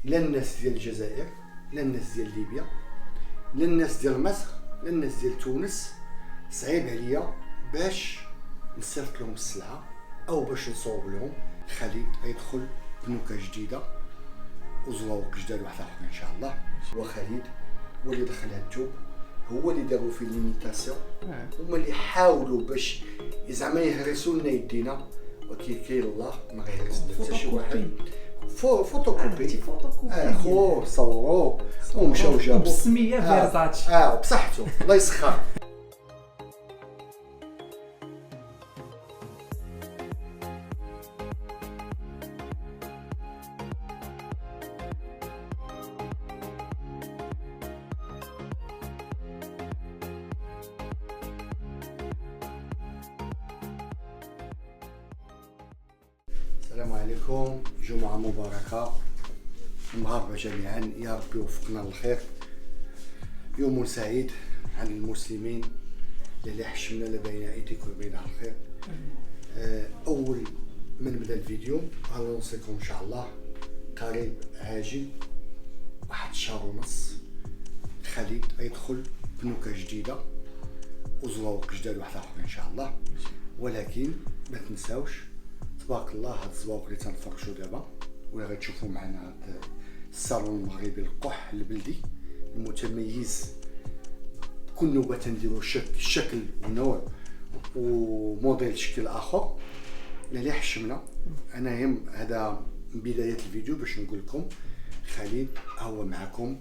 لا الناس ديال الجزائر، لا الناس ديال ليبيا، لا الناس ديال مصر، لا الناس ديال تونس. صعيب عليا باش نصيفط لهم السلعه او باش نصوب لهم. خالد غيدخل بنوكه جديده وزواوق جداد واحد اخر ان شاء الله. وخالد هو اللي دخل هاد التوب، هو اللي داروا فيه ليميتاسيون، هما اللي حاولوا باش زعما يهرسوا لنا يدينا، ولكن كاين الله ما غيهرس حتى شي واحد. فوتوكوبي خو صوروا ومشاو جابوا بسميه فيرزاتشي بصحته الله يسخر. السلام عليكم، جمعة مباركة المغاربة جميعا، يا ربي يوفقنا للخير. يوم سعيد عن المسلمين اللي حشمنا لبين ايديكم وبين الخير. اول ما نبدا الفيديو غنوصيكم ان شاء الله قريب عاجل واحد شهر ونص خالد غيدخل بنوكه جديده وزواوق جداد واحد اخر ان شاء الله. ولكن ما تنساوش تبارك الله هاد الزواوق اللي تنفرشوا دابا واللي غتشوفوا معنا هاد الصالون المغربي القح البلدي المتميز. كل نوبه تنديروا شكل ونوع وموديل شكل اخر اللي حشمنا. انا هذا من بدايه الفيديو باش نقول لكم خالد هو معكم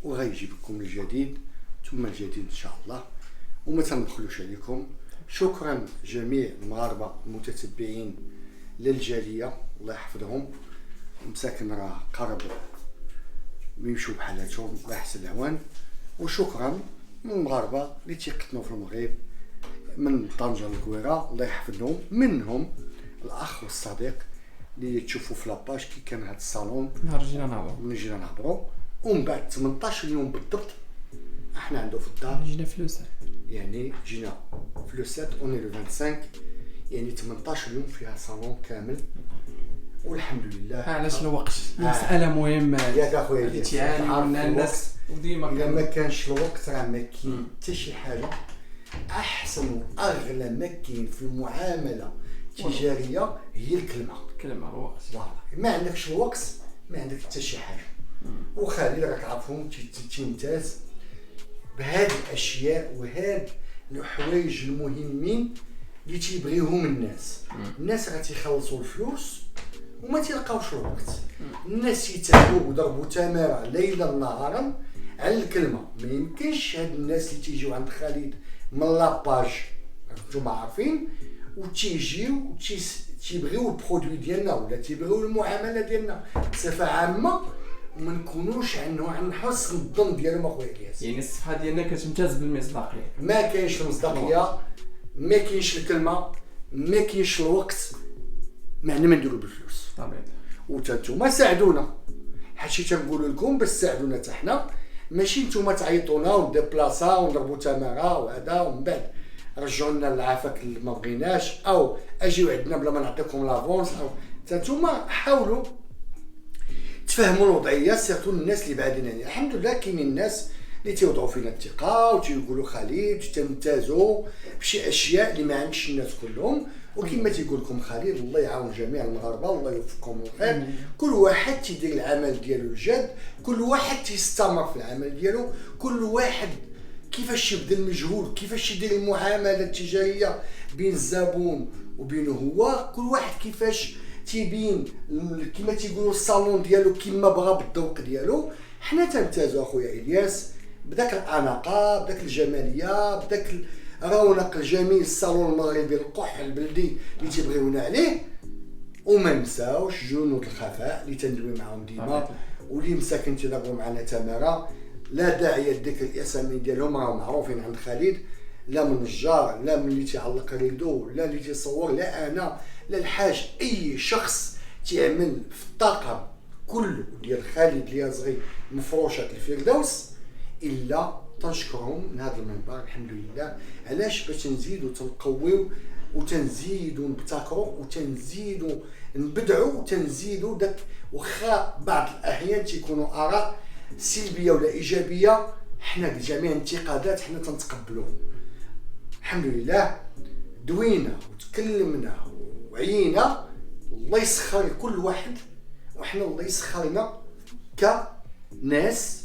وغيجيب لكم الجديد ثم الجديد ان شاء الله، وما تنبخلوش عليكم. شكرا جميع المغاربه المتتبعين للجاليه، الله يحفظهم. مساكن راه قرب يمشوا بحالاتهم الله يحسن العوان. وشكرا للمغاربه اللي تيقتنوا في المغرب من طنجه للكويره، الله يحفظهم. منهم الاخ والصديق اللي تشوفوا في لاباج كي كان هذا الصالون نهار جينا نهضروا ومن بعد 18 يوم بالضبط احنا عنده في الدار. جينا فلوسات، يعني جينا فلوسات اوني لو 25، يعني 18 يوم فيها صالون كامل والحمد لله. علاش الوقت مساله مهمه ياك اخويا اللي تعاني منها الناس، وديما الا ما كانش الوقت راه ما كاين حتى شي حاجه. احسن واغلى ما كاين في المعامله التجاريه هي الكلمه الوقت. ما عندكش الوقت ما عندك حتى شي حاجه. وخالد راك عارفهم تيمتاز بهاد الاشياء وهاد الحوايج المهمين اللي تيبغيوهم الناس راه تيخلصوا الفلوس وما تلقاوش الوقت. الناس يتعبوا وضربوا تماره ليلا نهارا على الكلمه. ما يمكنش هاد الناس اللي تيجيو عند خالد من لاباج نتوما عارفين وتيجيو تيبغيو البرودوي ديالنا ولا تيبغيو المعامله ديالنا بصفه عامه وما نكونوش عن حسن الظن ديالهم اخويا الياس. يعني الصفحه ديالنا كتمتاز بالمصداقيه، ما كاينش المصداقيه، ما كاينش الكلمه، ما كاينش الوقت، ما عندنا ما نديرو بالفلوس. طبيعي. وانتوما ساعدونا، حاشي تنقولوا لكم باش ساعدونا حتى حنا، ماشي نتوما تعيطونا ونديبلاصا ونضربوا تماره وهذا ومن بعد رجعوا لنا العافاك اللي ما بغيناش او اجيو عندنا بلا ما نعطيكم لافونس. او نتوما حاولوا تفهموا الوضعيه سيرتو الناس اللي بعادين. يعني الحمد لله كاينين الناس اللي تيوضعوا فينا الثقه وتيقولوا خالد تمتازوا بشي اشياء اللي ما عندش الناس كلهم. وكما تيقول لكم خالد الله يعاون جميع المغاربه والله يوفقهم للخير. كل واحد تيدير العمل ديالو الجاد، كل واحد تيستمر في العمل ديالو، كل واحد كيفاش يبذل المجهود، كيفاش يدير المعامله التجاريه بين الزبون وبينه هو، كل واحد كيفاش تيبين كما تيقولوا الصالون ديالو كما بغى بالذوق ديالو. حنا تنمتازوا اخويا الياس بداك الاناقه، بداك الجماليه، بداك رونق الجميل الصالون المغربي القح البلدي اللي تيبغيونا عليه. وما نساوش جنود الخفاء اللي تندوي معاهم ديما واللي مساكن تيضربوا معنا تماره. لا داعي لذكر الاسامي ديالهم راهم معروفين عند خالد، لا من النجار لا من اللي تيعلق ريدو لا اللي تيصور لا انا لا الحاج. اي شخص تيعمل في الطاقم كله ديال خالد اليازغي مفروشه الفردوس الا تنشكرهم من هذا المنبر. الحمد لله. علاش؟ باش نزيدوا تنقويو وتنزيدوا نبتكروا وتنزيدوا نبدعوا وتنزيدوا داك. واخا بعض الاحيان تيكونوا اراء سلبيه ولا ايجابيه، حنا جميع الانتقادات حنا تنتقبلوهم. الحمد لله دوينا وتكلمنا وعينا، الله يسخر كل واحد، وحنا الله يسخرنا كناس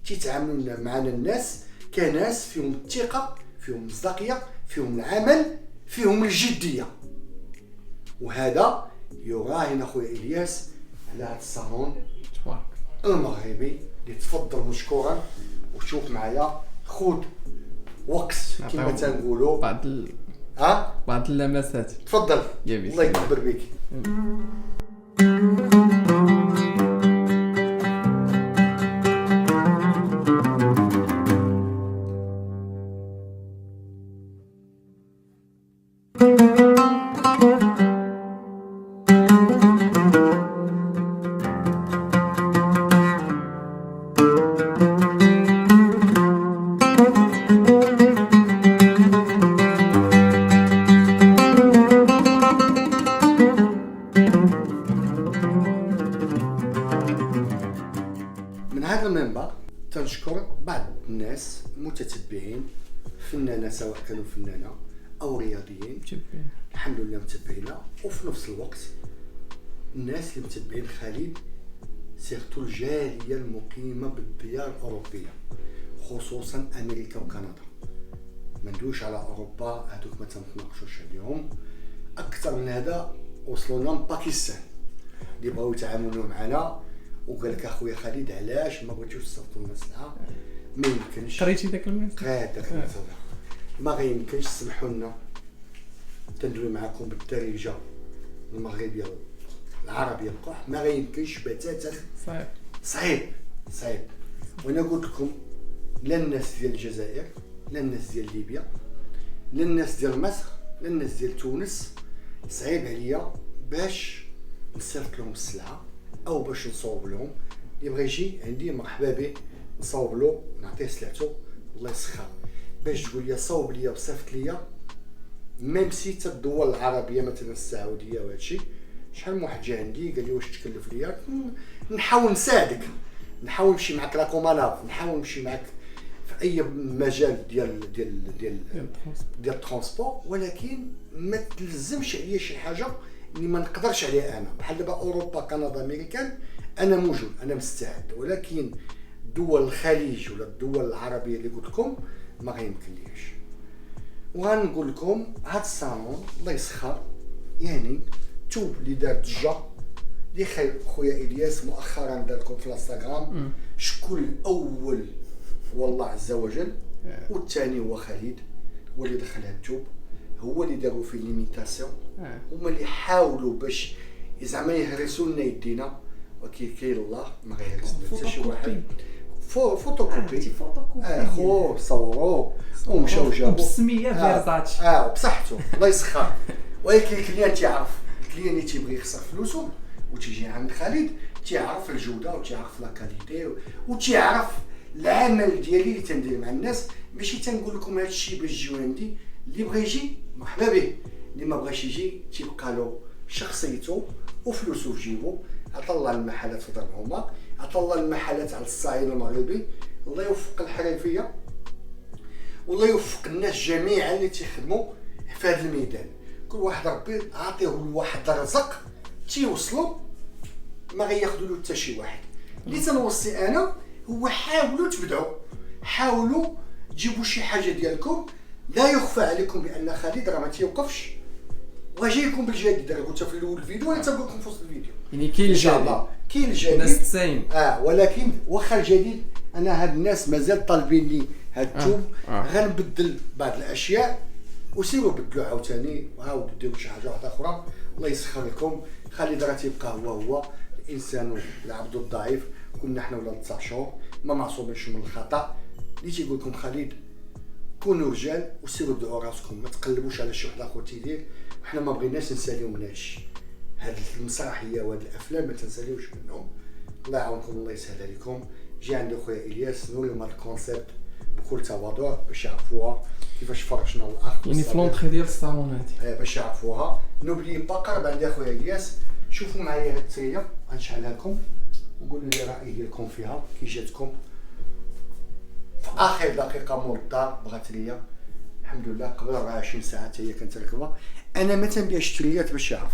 تيتعاملوا معنا الناس كناس فيهم الثقه، فيهم المصداقيه، فيهم العمل، فيهم الجديه. وهذا يراهن اخويا الياس على هذا الصالون تبارك المغربي اللي تفضل مشكورا. وشوف معايا خذ وقت كما تنقولوا بعض اللمسات. تفضل الله يكبر بك. من هذا المنبر تنشكر بعض الناس المتتبعين، فنانة سواء كانوا فنانة أو رياضيين، الحمد لله متبعينا. وفي نفس الوقت الناس اللي متبعين خالد، سيرتو الجالية المقيمة بالديار الأوروبية خصوصا أمريكا وكندا. ما ندويش على أوروبا، هذوك ما تنتناقشوش عليهم. أكثر من هذا وصلونا من باكستان اللي بغاو يتعاملوا معنا، وقال لك اخويا خالد علاش ما بغيتوش تصيفطوا لنا سلعه؟ ما يمكنش. قريتي داك الميساج؟ قريت داك الميساج. ما غيمكنش تسمحوا لنا تندوي معكم بالدارجه المغربيه العربيه القح، ما غيمكنش بتاتا. صعيب. وانا قلت لكم لا الناس ديال الجزائر، لا الناس ديال ليبيا، لا الناس ديال مصر، لا الناس ديال تونس، صعيب عليا باش نصيفط لهم السلعه او باش نصوب لهم. اللي بغى يجي عندي مرحبا به، نصوب له نعطيه سلعته الله يسخر. باش تقول لي صوب ليا وصيفط ليا، ميم سي حتى الدول العربيه مثلا السعوديه وهادشي، شحال من واحد جا عندي قال لي واش تكلف ليا، نحاول نساعدك، نحاول نمشي معك لا كوماناف، نحاول نمشي معك في اي مجال ديال الترونسبور، ولكن ما تلزمش عليا شي حاجه اللي ما نقدرش عليها انا. بحال دابا اوروبا كندا امريكان انا موجود، انا مستعد، ولكن دول الخليج ولا الدول العربيه اللي قلت لكم ما غيمكن ليش. وغنقول لكم هاد الصالون الله يسخر، يعني توب اللي دار ضجه اللي خير خويا الياس مؤخرا دار لكم في الانستغرام. شكون الاول؟ والله عز وجل. والثاني هو خالد، هو اللي دخل هاد التوب، هو اللي داروا فيه ليميتاسيون، هما اللي حاولوا باش زعما يهرسوا لنا يدينا، وكيل الله ما غيهرسنا حتى شي واحد. فوتوكوبي خو صوروه ومشاو جابوا بسميه فيرزاتشي بصحته الله يسخر. ولكن الكليان تيعرف، الكليان اللي تيبغي يخسر فلوسه وتيجي عند خالد تيعرف الجوده وتيعرف لا كاليتي وتيعرف العمل ديالي اللي تندير مع الناس. ماشي تنقول لكم هذا الشيء باش تجيو عندي، اللي بغى يجي مرحبا به، اللي ما بغاش يجي تيبقى له شخصيته وفلوسه في جيبو. عطا الله المحلات في درهما، عطا الله المحلات على الصعيد المغربي. الله يوفق الحرفيه والله يوفق الناس جميعا اللي تيخدموا في هذا الميدان. كل واحد ربي عاطيه لواحد الرزق تيوصلوا ما غياخذوا له حتى شي واحد. اللي تنوصي انا هو حاولوا تبدعوا، حاولوا تجيبوا شي حاجه ديالكم. لا يخفى عليكم بان خالد راه ما تيوقفش وجايكم بالجديد. انا قلت في الاول الفيديو وانا تنقول لكم في وسط الفيديو يعني كاين الجديد، كاين الجديد الناس تساين. ولكن واخا الجديد انا هاد الناس مازال طالبين لي هاد التوب. غنبدل بعض الاشياء وسيروا بدلوا عاوتاني وعاودوا ديروا شي حاجه واحده اخرى. الله يسخر لكم. خالد راه تيبقى هو الانسان العبد الضعيف. كنا حنا ولاد 9 شهور ما معصومينش من الخطا. اللي تيقول لكم خالد كونوا رجال وسيروا بدعوا راسكم، ما تقلبوش على شي واحد اخر تيدير. وحنا ما بغيناش نساليو من هادشي، هاد المسرحيه وهاد الافلام ما تنساليوش منهم. الله يعاونكم الله يسهل عليكم. جي عندي خويا الياس نوريهم هاد الكونسيبت بكل تواضع باش يعرفوها كيفاش فرشنا الاخ يعني في لونطري ديال الصالون هادي باش يعرفوها. نوبلي با قرب عندي اخويا الياس. شوفوا معايا هاد التريه غنشعلها لكم وقولوا لي الراي ديالكم فيها كي جاتكم في اخر دقيقه مول الدار. بغات ليا الحمد لله قبل 24 ساعه هي كانت راكبه. انا ما تنبيعش تريات باش يعرف،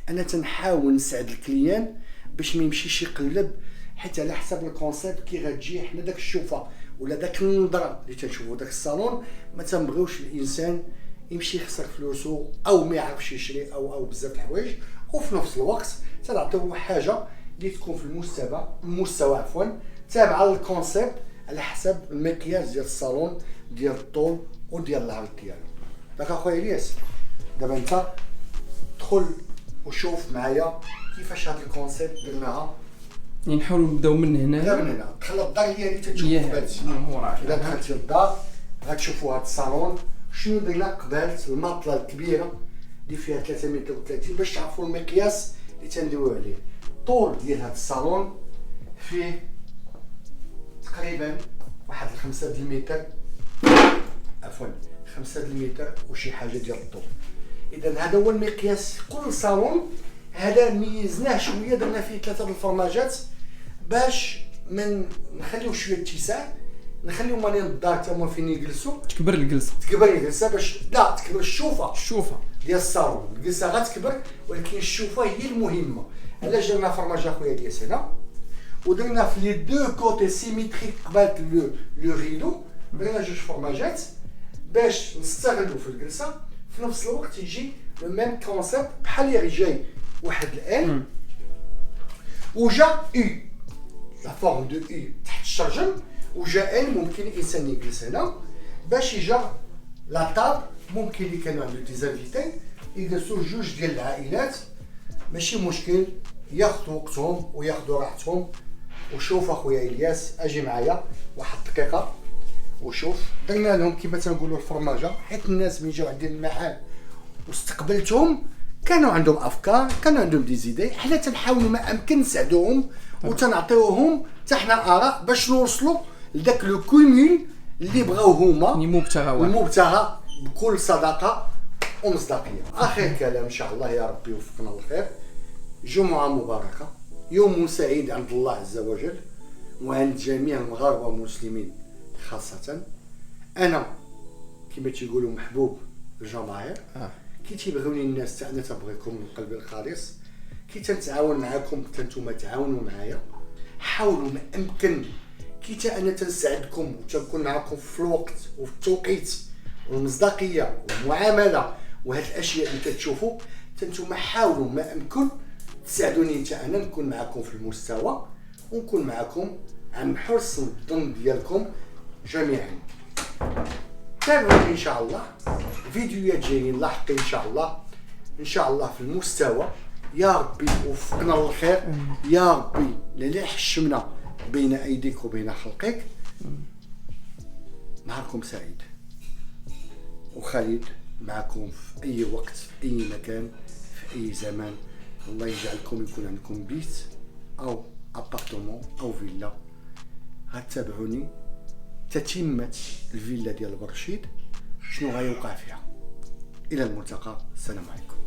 انا تنحاول نساعد الكليان باش ما يمشيش يقلب، حيت على حسب الكونسيبت كي غتجي حنا داك الشوفه ولا داك النظره اللي تنشوفوا داك الصالون ما تنبغيوش الانسان يمشي يخسر فلوسه او ما يعرفش يشري او بزاف الحوايج. وفي نفس الوقت تنعطيو حاجه اللي تكون في المستوى تابعه للكونسيبت على حسب المقياس ديال الصالون ديال الطول وديال العرض ديالو. داك اخويا الياس دابا انت دخل وشوف معايا كيفاش هاد الكونسيبت درناها. يعني نحاولوا نبداو من هنا. دخل الدار هي اللي تتشوف قبالتي. الا دخلتي للدار غتشوفوا هاد الصالون شنو درنا قبالت الماطله الكبيره اللي فيها 3 متر و30 باش تعرفوا المقياس اللي تندويو عليه. الطول ديال هاد الصالون فيه تقريبا واحد 5 المتر، عفوا 5 المتر وشي حاجه ديال الطول. اذا هذا هو المقياس كل صالون. هذا ميزناه شويه، درنا فيه 3 الفرماجات باش من نخليو شويه اتساع، نخليو مالين الدار تما فين يجلسوا تكبر الجلسه باش لا تكبر الشوفه ديال الصالون. الجلسه غتكبر ولكن الشوفه هي المهمه. علاش درنا فرماجه خويا ديال هنا ودرنا في لي دو كوتي سيميتريك قبالت لو ريدو، درنا 2 فرماجات باش نستغلوا في الجلسه. في نفس الوقت يجي لو ميم كونسيبت بحال اللي جاي واحد الان وجا او لا فورم دو او تحت الشرجم، وجا ان ممكن الانسان يجلس هنا باش يجا لا طاب. ممكن اللي كانوا عنده ديزانفيتي يجلسوا 2 ديال العائلات ماشي مشكل، ياخذوا وقتهم وياخذوا راحتهم. وشوف اخويا الياس اجي معايا واحد الدقيقه وشوف درنا لهم كيما تنقولوا الفرماجه، حيت الناس من جاو عندي المحل واستقبلتهم كانوا عندهم افكار، كانوا عندهم دي زيدي. حنا تنحاولوا ما امكن نساعدوهم وتنعطيوهم حتى حنا اراء باش نوصلوا لذاك لو كوميل اللي بغاو هما المبتغى بكل صداقه ومصداقيه. اخر كلام ان شاء الله يا ربي يوفقنا الخير. جمعه مباركه، يوم سعيد عند الله عز وجل وعند جميع المغاربه والمسلمين خاصه. انا كما تيقولوا محبوب الجماهير، كي تيبغيوني الناس حتى انا تنبغيكم من قلبي الخالص. كي تنتعاون معكم حتى نتوما تعاونوا معايا، حاولوا ما امكن كي حتى انا تنساعدكم وتنكون معكم في الوقت وفي التوقيت والمصداقيه والمعامله وهاد الاشياء اللي كتشوفوا. نتوما حاولوا ما امكن تساعدوني حتى انا نكون معكم في المستوى ونكون معكم عن حسن الظن ديالكم جميعا. تابعوني ان شاء الله فيديوهات جايين لاحقين ان شاء الله في المستوى. يا ربي وفقنا للخير يا ربي. لا حشمنا بين ايديك وبين خلقك. نهاركم سعيد، وخالد معكم في اي وقت في اي مكان في اي زمان. الله يجعلكم يكون عندكم بيت او ابارتمون او فيلا. غتتابعوني تتمة الفيلا ديال برشيد شنو غيوقع فيها. الى الملتقى، السلام عليكم.